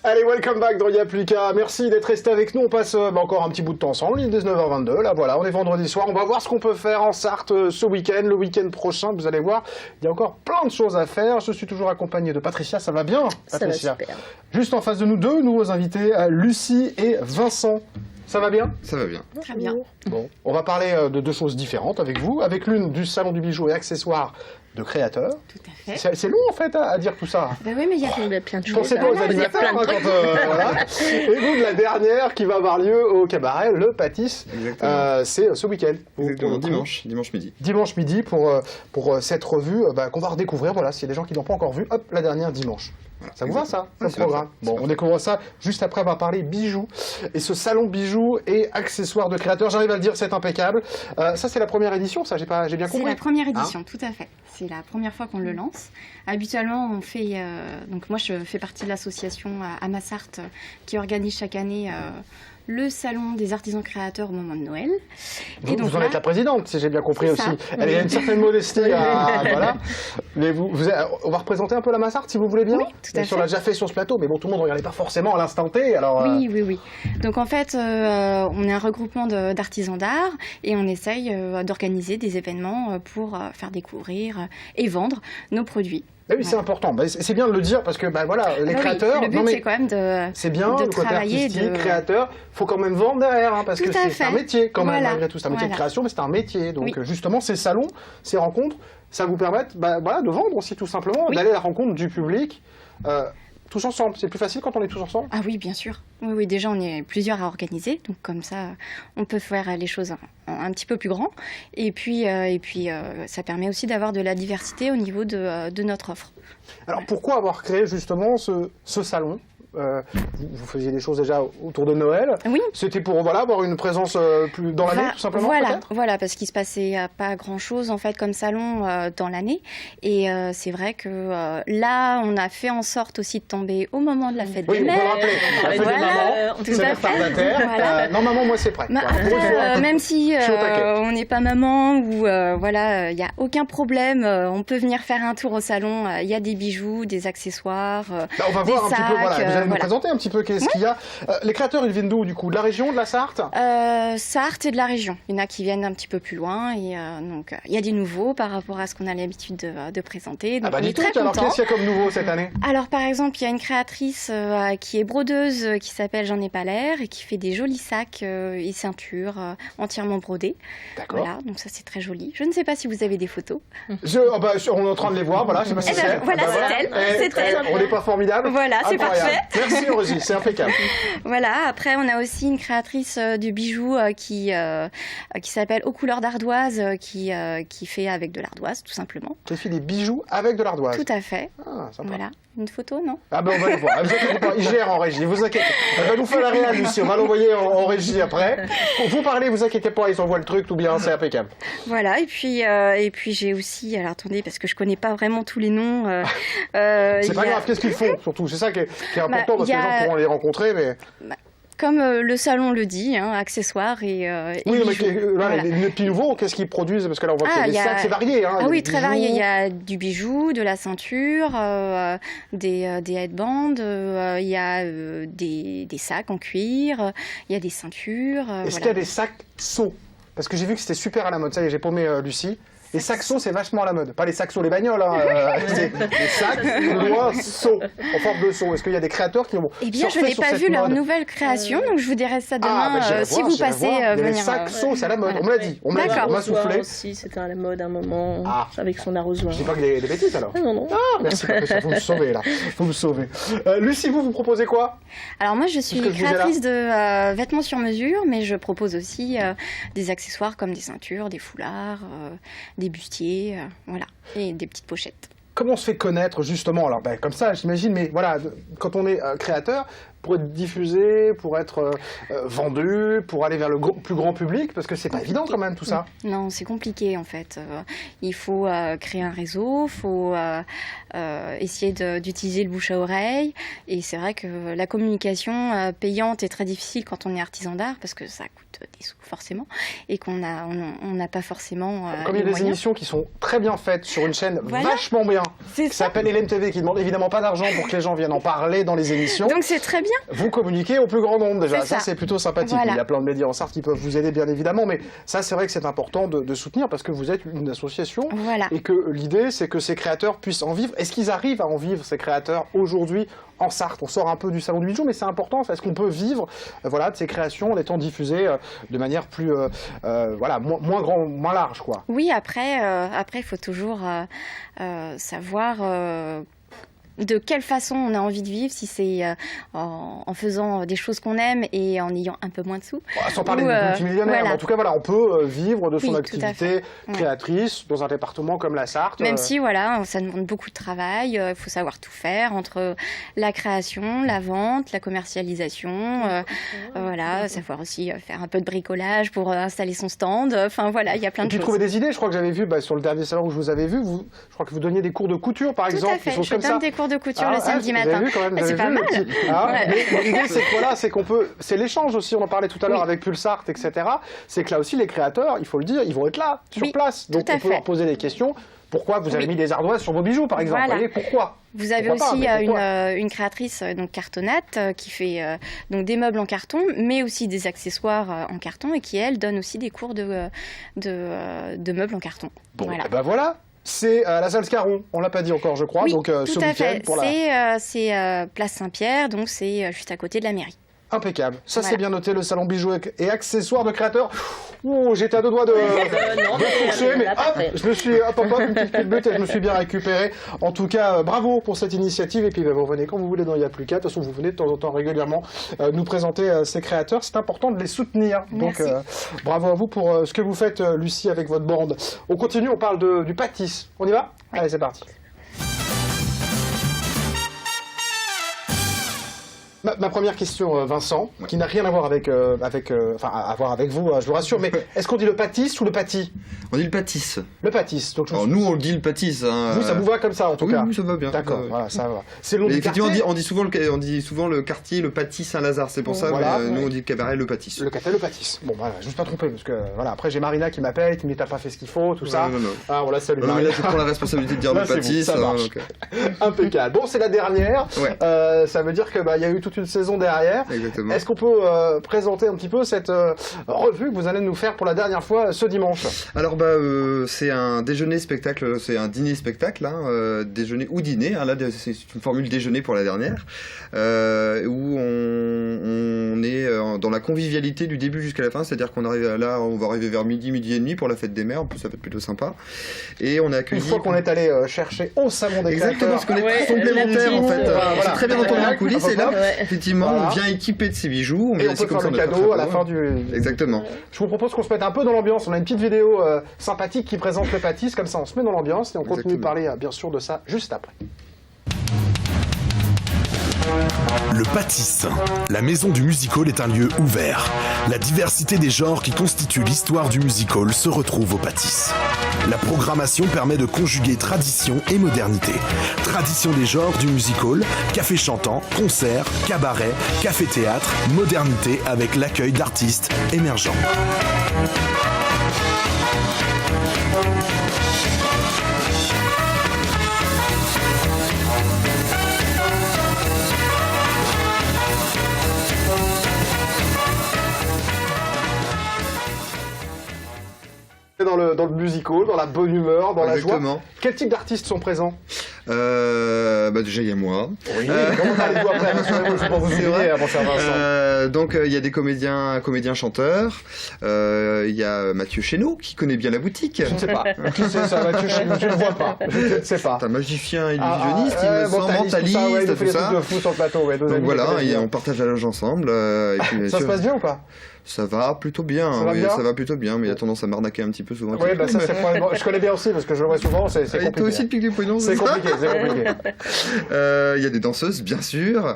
Allez, welcome back dans Y'a plus qu'à. Merci d'être resté avec nous. On passe encore un petit bout de temps ensemble. Il est 19h22. Là, voilà, on est vendredi soir. On va voir ce qu'on peut faire en Sarthe ce week-end, le week-end prochain. Vous allez voir, il y a encore plein de choses à faire. Je suis toujours accompagné de Patricia. Ça va bien, Patricia? Ça va super. Juste en face de nous, deux nouveaux invités, Lucie et Vincent. Ça va bien? Ça va bien. Très bien. Bon, on va parler de deux choses différentes avec vous. Avec l'une du salon du bijou et accessoires de créateurs. Tout à fait. C'est long en fait à dire tout ça. Ben oui, mais il y a plein de Je choses. pensais pas aux animateurs hein, voilà. Et vous, de la dernière qui va avoir lieu au cabaret Le Pâtisse, c'est ce week-end. Exactement, dimanche midi. Dimanche midi pour cette revue qu'on va redécouvrir. Voilà, s'il y a des gens qui n'ont pas encore vu, hop, la dernière dimanche. Voilà. Ça vous va ça, le programme? Bon, on découvre ça juste après. On va parler bijoux et ce salon bijoux et accessoires de créateurs. J'arrive à le dire, c'est impeccable. Ça, c'est la première édition, ça, j'ai bien compris. C'est la première édition, tout à fait. C'est la première fois qu'on le lance. Habituellement, on fait. Donc moi, je fais partie de l'association à Massart qui organise chaque année le salon des artisans créateurs au moment de Noël. Vous en êtes la présidente, si j'ai bien compris aussi. Ça. Elle a une certaine modestie. Voilà. Mais on va représenter un peu la Massart, si vous voulez bien. Oui, tout à fait. On l'a déjà fait sur ce plateau, mais bon, tout le monde ne regardait pas forcément à l'instant T. Alors, Oui. Donc en fait, on est un regroupement d'artisans d'art et on essaye d'organiser des événements pour faire découvrir et vendre nos produits. Oui, voilà. C'est important. C'est bien de le dire parce que voilà, les créateurs. Oui, le but, c'est quand même c'est bien, de le côté travailler, artistique, créateur. Il faut quand même vendre derrière, hein, parce tout que c'est un métier quand même, malgré tout. C'est un métier de création, mais c'est un métier. Donc justement, ces salons, ces rencontres, ça vous permet de vendre aussi tout simplement, d'aller à la rencontre du public. Tous ensemble, c'est plus facile quand on est tous ensemble? Ah oui, bien sûr. Oui, déjà on est plusieurs à organiser, donc comme ça on peut faire les choses un petit peu plus grand. Et puis ça permet aussi d'avoir de la diversité au niveau de notre offre. Alors pourquoi avoir créé justement ce salon? Vous faisiez des choses déjà autour de Noël. Oui. C'était pour avoir une présence plus dans l'année, tout simplement. Voilà, parce qu'il se passait pas grand-chose en fait comme salon dans l'année. Et c'est vrai que là, on a fait en sorte aussi de tomber au moment de la fête des mères. La fête des mamans, tout à fait. Voilà. Non, maman, moi c'est prêt. Même si on n'est pas maman ou il n'y a aucun problème, on peut venir faire un tour au salon. Il y a des bijoux, des accessoires, on va des voir sacs. Un petit peu, vous allez nous présenter un petit peu qu'est-ce qu'il y a. Les créateurs, ils viennent d'où du coup? De la région, de la Sarthe? Sarthe et de la région. Il y en a qui viennent un petit peu plus loin et donc il y a des nouveaux par rapport à ce qu'on a l'habitude de présenter. Donc on est très contents. Alors qu'est-ce qu'il y a comme nouveau cette année? Alors par exemple, il y a une créatrice qui est brodeuse qui s'appelle J'en ai pas l'air et qui fait des jolis sacs et ceintures entièrement brodés. D'accord. Voilà, donc ça c'est très joli. Je ne sais pas si vous avez des photos. On est en train de les voir, voilà, je sais pas si c'est voilà, c'est elle. On n'est pas formidable. Voilà, c'est parfait. Merci Rosie, c'est impeccable. Voilà, après on a aussi une créatrice de bijoux qui s'appelle Aux couleurs d'ardoise, qui fait avec de l'ardoise tout simplement. Qui fait des bijoux avec de l'ardoise. Tout à fait. Ah, sympa. Voilà, une photo, non? On va les voir. Ne vous inquiétez pas, il gère en régie, vous inquiétez. Elle va nous faire la réa, Lucie, on va l'envoyer en régie après. Vous parlez, vous inquiétez pas, ils envoient le truc, tout bien, c'est impeccable. Voilà, et puis j'ai aussi, alors attendez, parce que je connais pas vraiment tous les noms. C'est pas grave, qu'est-ce qu'ils font surtout? C'est ça qui est important parce que les gens pourront les rencontrer, mais. Comme le salon le dit, accessoires et oui, bijoux. Mais les petits nouveaux, qu'est-ce qu'ils produisent? Parce que là, on voit que les sacs, c'est varié. Ah oui, très varié. Il y a du bijou, de la ceinture, des headbands, il y a des sacs en cuir, il y a des ceintures. Est-ce qu'il y a des sacs seaux? Parce que j'ai vu que c'était super à la mode. Ça y est, j'ai paumé Lucie. Les saxos, c'est vachement à la mode. Pas les saxos, les bagnoles, c'est les sacs loin seaux, en forme de seau. Est-ce qu'il y a des créateurs qui ont Eh bien, je n'ai pas vu leur nouvelle création, donc je vous dirai ça demain si vous passez venir. Les saxos, c'est à la mode. On me l'a dit, on m'a soufflé. Aussi, c'était à la mode à un moment, avec son arrosoir. Je dis pas que des bêtises alors. Non. Ah, merci, vous me sauvez là. Vous me sauvez. Lucie, vous proposez quoi? Alors moi, je suis créatrice de vêtements sur mesure, mais je propose aussi des accessoires comme des ceintures, des foulards, des bustiers, voilà, et des petites pochettes. Comment on se fait connaître justement? Alors comme ça, j'imagine, mais voilà, quand on est créateur, pour être diffusé, pour être vendu, pour aller vers le plus grand public? Parce que c'est pas évident quand même tout ça. Non, c'est compliqué en fait. Il faut créer un réseau, il faut essayer d'utiliser le bouche à oreille. Et c'est vrai que la communication payante est très difficile quand on est artisan d'art parce que ça coûte des sous forcément et qu'on n'a pas forcément comme il y a des émissions qui sont très bien faites sur une chaîne vachement bien, qui s'appelle Hélène TV, qui demande évidemment pas d'argent pour que les gens viennent en parler dans les émissions. Donc c'est très bien. Vous communiquez au plus grand nombre déjà, ça c'est plutôt sympathique. Voilà. Il y a plein de médias en Sarthe qui peuvent vous aider bien évidemment, mais ça c'est vrai que c'est important de soutenir parce que vous êtes une association et que l'idée c'est que ces créateurs puissent en vivre. Est-ce qu'ils arrivent à en vivre ces créateurs aujourd'hui en Sarthe? On sort un peu du salon du bijou, mais c'est important. Est-ce qu'on peut vivre de ces créations en étant diffusées de manière plus moins large, quoi? Oui, après il faut toujours savoir de quelle façon on a envie de vivre, si c'est en faisant des choses qu'on aime et en ayant un peu moins de sous. Sans parler de multimillionnaire, mais en tout cas, on peut vivre de son activité créatrice dans un département comme la Sarthe. Même si, ça demande beaucoup de travail, il faut savoir tout faire entre la création, la vente, la commercialisation, savoir aussi faire un peu de bricolage pour installer son stand. Enfin, voilà, il y a plein de choses. Et puis trouver des idées, je crois que j'avais vu sur le dernier salon où je vous avais vu, je crois que vous donniez des cours de couture, par exemple, des choses comme ça. Des cours de couture le samedi matin. C'est pas mal. Mais l'idée, c'est qu'on peut. C'est l'échange aussi, on en parlait tout à l'heure avec Pulsart, etc. C'est que là aussi, les créateurs, il faut le dire, ils vont être là, sur place. Donc on peut leur poser des questions. Pourquoi vous avez mis des ardoises sur vos bijoux, par exemple? Vous voyez, pourquoi? Vous avez aussi une créatrice cartonnate qui fait des meubles en carton, mais aussi des accessoires en carton et qui, elle, donne aussi des cours de meubles en carton. Bon, voilà. C'est à la salle Scarron, on l'a pas dit encore, je crois. Donc tout à fait. C'est Place Saint-Pierre, donc c'est juste à côté de la mairie. Impeccable. Ça, c'est bien noté, le salon bijoux et accessoires de créateurs. Ouh, j'étais à deux doigts de fourcher, mais je me suis, une petite butte et je me suis bien récupéré. En tout cas, bravo pour cette initiative. Et puis, vous revenez quand vous voulez dans Il y a plus qu'à. De toute façon, vous venez de temps en temps régulièrement nous présenter ces créateurs. C'est important de les soutenir. Donc, bravo à vous pour ce que vous faites, Lucie, avec votre bande. On continue, on parle du pâtisse. On y va? Allez, c'est parti. Ma première question, Vincent, qui n'a rien à voir avec vous, je vous rassure, mais est-ce qu'on dit le pâtisse ou le pâtis? On dit le pâtisse. Le pâtisse. Donc alors, nous, on le dit le pâtisse. Vous, ça vous va comme ça, en tout cas? Oui, ça va bien. D'accord, voilà, ça va. C'est long. Effectivement, on dit souvent le quartier, le pâtis Saint-Lazare. C'est pour ça que nous, on dit le cabaret, le pâtisse. Le café, le pâtisse. Bon, voilà, je ne me suis pas trompé, parce que, après, j'ai Marina qui m'appelle, qui me dit t'as pas fait ce qu'il faut, tout ça. Non. Ah, on la salue. Marina, je prends la responsabilité de dire le pâtisse. Ça marche. Impeccable. Bon, c'est la dernière. Ça veut dire qu'il y a eu toute une saison derrière. Exactement. Est-ce qu'on peut présenter un petit peu cette revue que vous allez nous faire pour la dernière fois ce dimanche? Alors c'est un déjeuner-spectacle, c'est un dîner-spectacle, déjeuner ou dîner. Là, c'est une formule déjeuner pour la dernière, où on est dans la convivialité du début jusqu'à la fin, c'est-à-dire qu'on arrive là, on va arriver vers midi et demi pour la fête des mères. En plus, ça va être plutôt sympa. Et on a accueilli. Une fois qu'on est allé chercher au salon des créateurs. Exactement, parce qu'on est complémentaires en fait. C'est très bien entendu en coulisses. Et là, effectivement, on vient équiper de ses bijoux. Et on peut faire le cadeau à la fin du... Exactement. Je vous propose qu'on se mette un peu dans l'ambiance. On a une petite vidéo sympathique qui présente le pâtisse. Comme ça, on se met dans l'ambiance et on continue de parler, bien sûr, de ça juste après. Le Pâtisse. La maison du music-hall est un lieu ouvert. La diversité des genres qui constituent l'histoire du music-hall se retrouve au Pâtisse. La programmation permet de conjuguer tradition et modernité. Tradition des genres du music-hall, café chantant, concerts, cabaret, café-théâtre, modernité avec l'accueil d'artistes émergents. Dans le music-hall, dans la bonne humeur, dans Exactement. la joie. Quel type d'artistes sont présents? Déjà, il y a moi. Oui, comment parlez-vous après? Je peux vous aider avant ça, Vincent. Donc, il y a des comédiens chanteurs. Il y a Mathieu Chénaud, qui connaît bien la boutique. Je ne sais pas. Qui c'est ça, Mathieu Chénaud? Je ne le vois pas. Je ne sais pas. C'est un magicien illusionniste, mentaliste, tout ça. Il fait des trucs de fou sur le plateau. Donc voilà, et on partage la loge ensemble. Et puis, ça se passe bien ou pas? Ça va plutôt bien, ça va plutôt bien, mais il y a tendance à m'arnaquer un petit peu souvent. Oui, ça c'est probablement... Je connais bien aussi parce que je le vois souvent, c'est compliqué. Et toi aussi le pic du pognon, c'est compliqué. Il y a des danseuses, bien sûr.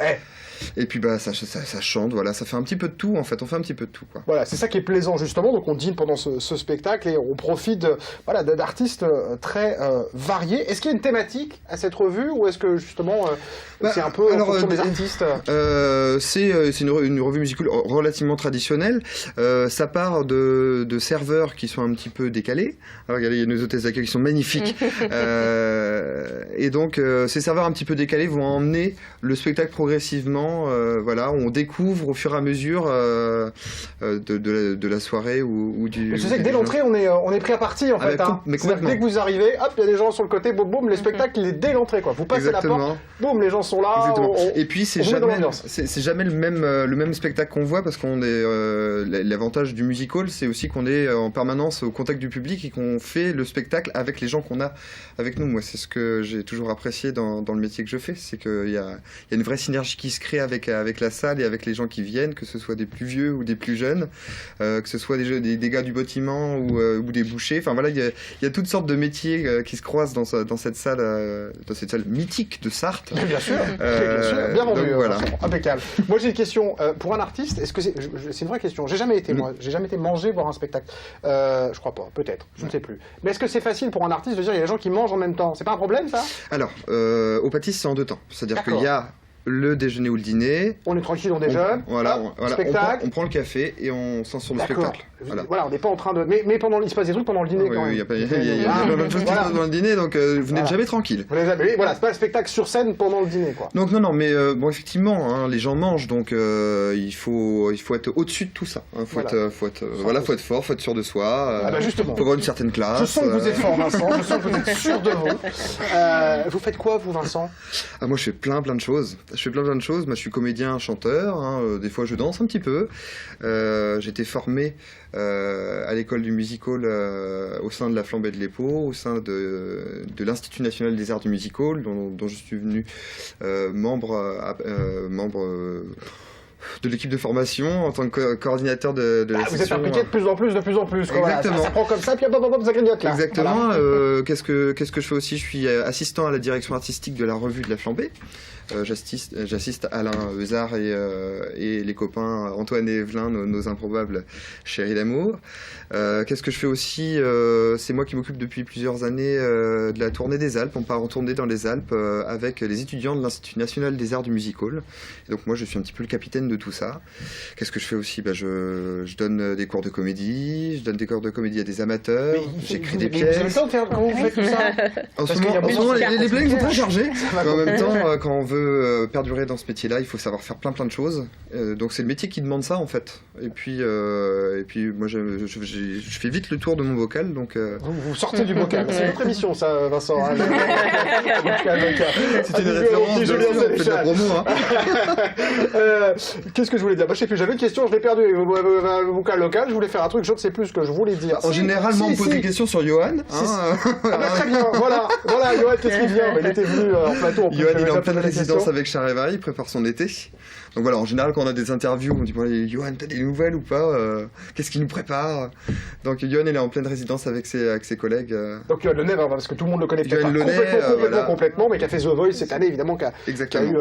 Et puis ça chante, voilà, ça fait un petit peu de tout en fait, on fait un petit peu de tout quoi. Voilà, c'est ça qui est plaisant justement, donc on dîne pendant ce spectacle et on profite d'artistes très variés. Est-ce qu'il y a une thématique à cette revue ou est-ce que justement c'est un peu en fonction des artistes C'est une revue musicale relativement traditionnelle, ça part de serveurs qui sont un petit peu décalés. Alors regardez, il y a nos hôtesses d'accueil qui sont magnifiques. Et donc ces serveurs un petit peu décalés vont emmener le spectacle progressivement, voilà, on découvre au fur et à mesure de la soirée ou du... Mais je sais que dès l'entrée, on est pris à partie en fait. Mais dès que vous arrivez, hop, il y a des gens sur le côté, boum, boum, le spectacle il est dès l'entrée quoi. Vous passez la porte, boum, les gens sont là. Et puis c'est jamais le même spectacle qu'on voit parce qu'on est l'avantage du music hall, c'est aussi qu'on est en permanence au contact du public et qu'on fait le spectacle avec les gens qu'on a avec nous. Moi, c'est ce que j'ai toujours apprécié dans le métier que je fais, c'est qu'il y a une vraie synergie qui se crée avec la salle et avec les gens qui viennent, que ce soit des plus vieux ou des plus jeunes, que ce soit des gars du bâtiment ou des bouchers. Enfin voilà, il y a toutes sortes de métiers qui se croisent dans cette salle mythique de Sarthe. Bien sûr, bien vendu, voilà. Impeccable. Moi j'ai une question pour un artiste. Est-ce que c'est une vraie question? J'ai jamais été manger voir un spectacle. Je crois pas, peut-être, je ne sais plus. Mais est-ce que c'est facile pour un artiste de dire il y a des gens qui mangent en même temps? C'est pas un problème ça? Alors, au Pâtis c'est en 2 temps. C'est-à-dire qu'il y a le déjeuner ou le dîner. On est tranquille, on déjeune. Spectacle. On prend le café et on s'en sur le spectacle. Voilà, on n'est pas en train de. Mais il se passe des trucs pendant le dîner quand même. Il y a plein de choses qui se passent pendant le dîner, donc vous n'êtes jamais tranquille. Voilà, c'est pas un spectacle sur scène pendant le dîner, quoi. Donc non, mais bon, effectivement, les gens mangent, donc il faut être au-dessus de tout ça. Faut être fort, faut être sûr de soi. Justement. Faut avoir une certaine classe. Je sens que vous êtes fort, Vincent. Je sens que vous êtes sûr de vous. Vous faites quoi, vous, Vincent? Moi, je fais plein de choses. Moi, je suis comédien, chanteur. Des fois, je danse un petit peu. J'ai été formé à l'école du music hall au sein de la Flambée de l'Épau, au sein de l'Institut national des arts du music hall, dont je suis venu membre de l'équipe de formation en tant que coordinateur de la section. Vous êtes impliqué de plus en plus. Exactement. Voilà, ça prend comme ça, puis hop, ça grignote là. Exactement. Voilà. Qu'est-ce que je fais aussi? Je suis assistant à la direction artistique de la revue de la Flambée. J'assiste Alain Eusard et les copains Antoine et Evelyn, nos improbables chéris d'amour. Qu'est-ce que je fais aussi? C'est moi qui m'occupe depuis plusieurs années de la tournée des Alpes. On part en tournée dans les Alpes avec les étudiants de l'Institut national des arts du music hall. Et donc moi, je suis un petit peu le capitaine de tout ça. Qu'est-ce que je fais aussi? Je donne des cours de comédie. Je donne des cours de comédie à des amateurs. J'écris des pièces. Vous avez le temps de faire comment vous faites tout ça? En ce moment, les blagues sont très chargées. En même temps, quand on veut perdurer dans ce métier-là, il faut savoir faire plein de choses. Donc c'est le métier qui demande ça en fait. Et puis moi je fais vite le tour de mon vocal. Donc vous sortez du vocal. C'est notre émission ça, Vincent. C'était une référence de la promo. Qu'est-ce que je voulais dire? Je sais plus. J'avais une question, je l'ai perdu. Vocal local. Je voulais faire un truc, je ne sais plus ce que je voulais dire. En général, on me pose des questions sur Johan. Très bien. Voilà, Johan, qu'est-ce qu'il vient? Il était venu en plateau. Johan, il est en pleine résidence avec Charivari, il prépare son été. Donc voilà, en général, quand on a des interviews, on dit Johan, t'as des nouvelles ou pas? Qu'est-ce qu'il nous prépare? Donc Johan, il est en pleine résidence avec ses collègues. Donc Johan Lenay, parce que tout le monde le connaît peut-être complètement, mais qui a fait The Voice cette année, évidemment, qui a eu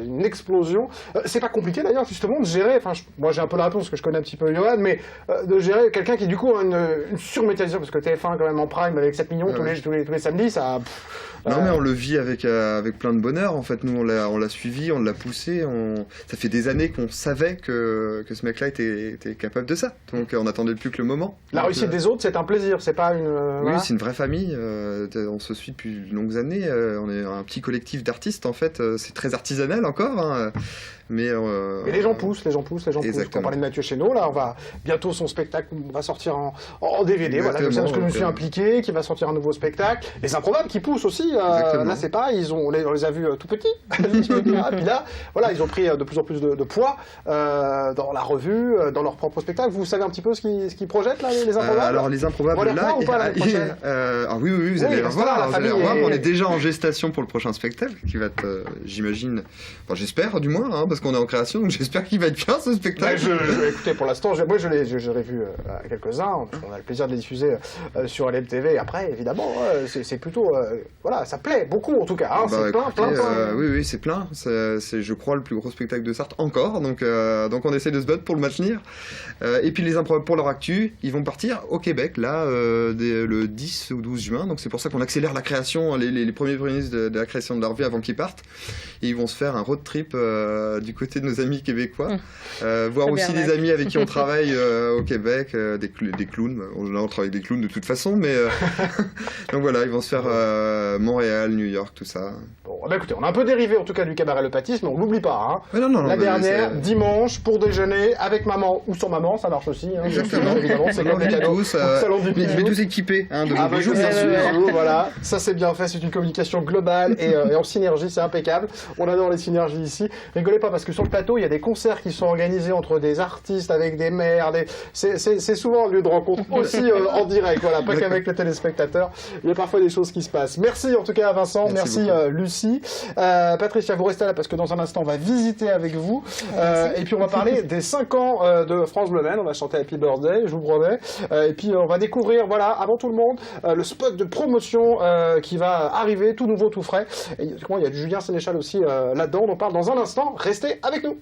une explosion. C'est pas compliqué d'ailleurs, justement, de gérer. Moi, j'ai un peu la réponse parce que je connais un petit peu Johan, mais de gérer quelqu'un qui, du coup, a une surmédiatisation, parce que TF1, quand même, en prime, avec 7 millions tous les samedis, ça. Non, mais on le vit avec plein de bonheur. En fait, nous, on l'a suivi, on l'a poussé. Ça fait des années qu'on savait que ce mec-là était capable de ça. Donc, on n'attendait plus que le moment. La réussite des autres, c'est un plaisir. C'est pas une. Oui, c'est une vraie famille. On se suit depuis de longues années. On est un petit collectif d'artistes. En fait, c'est très artisanal encore. Mais les gens poussent. Exactement. On parlait de Mathieu Chénaud, là, bientôt son spectacle va sortir en DVD. Voilà, je sais parce que je me suis impliqué, qui va sortir un nouveau spectacle. Les Improbables qui poussent aussi. Là, c'est pareil, on les a vus tout petits. Puis là, voilà, ils ont pris de plus en plus de poids dans la revue, dans leur propre spectacle. Vous savez un petit peu ce qu'ils projettent, là, les Improbables? Alors, les Improbables, là, ou pas, l'année prochaine? Oui, vous allez les revoir. On est déjà en gestation pour le prochain spectacle, qui va être, j'imagine, j'espère du moins, parce qu'on est en création, donc j'espère qu'il va être bien ce spectacle. Écoutez, pour l'instant, moi je l'ai vu quelques-uns, on a le plaisir de les diffuser sur LMTV. Après, évidemment, c'est plutôt, voilà, ça plaît beaucoup en tout cas, hein, c'est plein. Oui, c'est plein, c'est je crois le plus gros spectacle de Sarthe encore, donc on essaie de se battre pour le maintenir. Et puis les improbables pour leur actu, ils vont partir au Québec, là, le 10 ou 12 juin, donc c'est pour ça qu'on accélère la création, les premiers ministres de la création de leur vie avant qu'ils partent. Et ils vont se faire un road trip du côté de nos amis québécois, voir aussi des amis avec qui on travaille au Québec, des clowns. On travaille avec des clowns de toute façon, mais donc voilà, ils vont se faire Montréal, New York, tout ça. Bon, bah écoutez, on a un peu dérivé en tout cas du cabaret Le Pâtisse, mais on l'oublie pas. Hein. Non, la dernière, dimanche, pour déjeuner, avec maman ou sans maman, ça marche aussi. Hein, évidemment, c'est comme les cadeaux. Mais tous équipés de vos bijoux, bien sûr. Voilà, ça c'est bien fait, c'est une communication globale et en synergie, c'est impeccable. On adore les synergies ici. Rigolez pas parce que sur le plateau, il y a des concerts qui sont organisés entre des artistes avec des maires. C'est souvent un lieu de rencontre aussi en direct, voilà, pas qu'avec les téléspectateurs. Il y a parfois des choses qui se passent. Merci en tout cas à Vincent, merci Lucie. Patricia, vous restez là parce que dans un instant, on va visiter avec vous. Et puis on va parler des 5 ans de France Bleu Maine. On va chanter Happy Birthday, je vous promets. Et puis on va découvrir, voilà, avant tout le monde, le spot de promotion qui va arriver, tout nouveau, tout frais. Et il y a Julien Sénéchal aussi là-dedans. On en parle dans un instant. Restez avec nous.